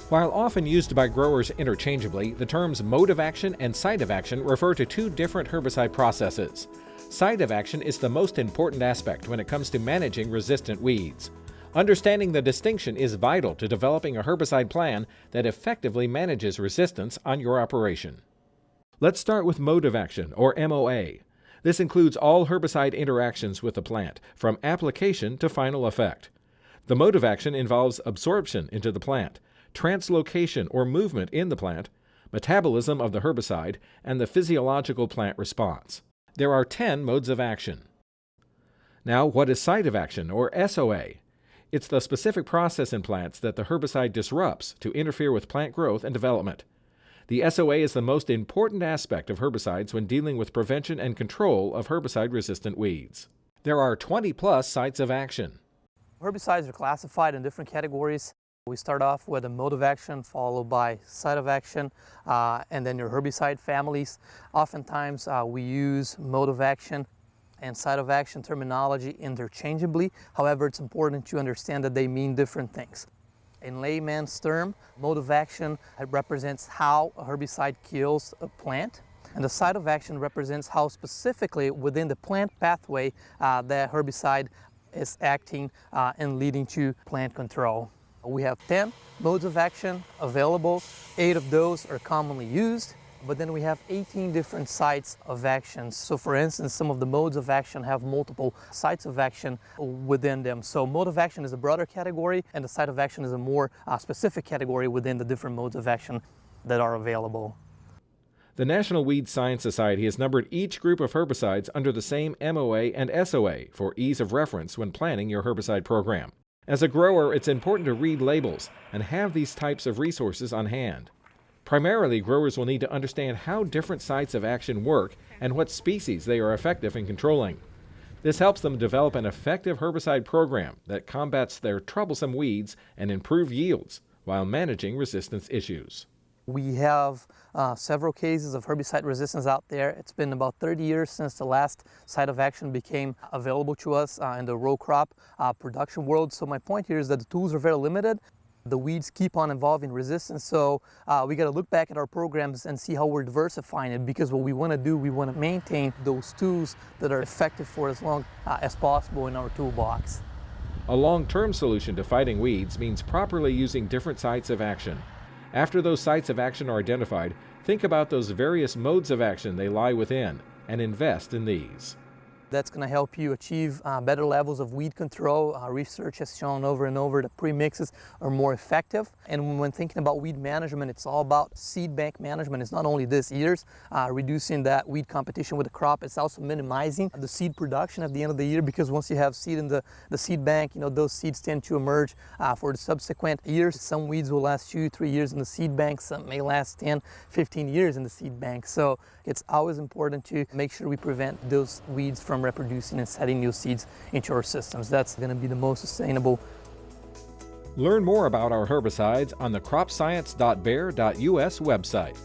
While often used by growers interchangeably, the terms mode of action and site of action refer to two different herbicide processes. Site of action is the most important aspect when it comes to managing resistant weeds. Understanding the distinction is vital to developing a herbicide plan that effectively manages resistance on your operation. Let's start with mode of action, or MOA. This includes all herbicide interactions with the plant, from application to final effect. The mode of action involves absorption into the plant, translocation or movement in the plant, metabolism of the herbicide, and the physiological plant response. There are 10 modes of action. Now, what is site of action, or SOA? It's the specific process in plants that the herbicide disrupts to interfere with plant growth and development. The SOA is the most important aspect of herbicides when dealing with prevention and control of herbicide-resistant weeds. There are 20-plus sites of action. Herbicides are classified in different categories. We start off with a mode of action, followed by site of action, and then your herbicide families. Oftentimes we use mode of action and site of action terminology interchangeably. However, it's important to understand that they mean different things. In layman's term, mode of action represents how a herbicide kills a plant, and the site of action represents how specifically within the plant pathway that herbicide is acting and leading to plant control. We have 10 modes of action available. 8 of those are commonly used, but then we have 18 different sites of action. So for instance, some of the modes of action have multiple sites of action within them. So mode of action is a broader category, and the site of action is a more specific category within the different modes of action that are available. The National Weed Science Society has numbered each group of herbicides under the same MOA and SOA for ease of reference when planning your herbicide program. As a grower, it's important to read labels and have these types of resources on hand. Primarily, growers will need to understand how different sites of action work and what species they are effective in controlling. This helps them develop an effective herbicide program that combats their troublesome weeds and improve yields while managing resistance issues. We have several cases of herbicide resistance out there. It's been about 30 years since the last site of action became available to us in the row crop production world. So my point here is that the tools are very limited. The weeds keep on evolving resistance, so we got to look back at our programs and see how we're diversifying it, because what we want to do, we want to maintain those tools that are effective for as long as possible in our toolbox. A long-term solution to fighting weeds means properly using different sites of action. After those sites of action are identified, think about those various modes of action they lie within and invest in these. That's going to help you achieve better levels of weed control. Research has shown over and over that premixes are more effective. And when thinking about weed management, it's all about seed bank management. It's not only this year's reducing that weed competition with the crop, it's also minimizing the seed production at the end of the year, because once you have seed in the seed bank, those seeds tend to emerge for the subsequent years. Some weeds will last 2-3 years in the seed bank, some may last 10-15 years in the seed bank. So it's always important to make sure we prevent those weeds from reproducing and setting new seeds into our systems. That's going to be the most sustainable. Learn more about our herbicides on the cropscience.bayer.us website.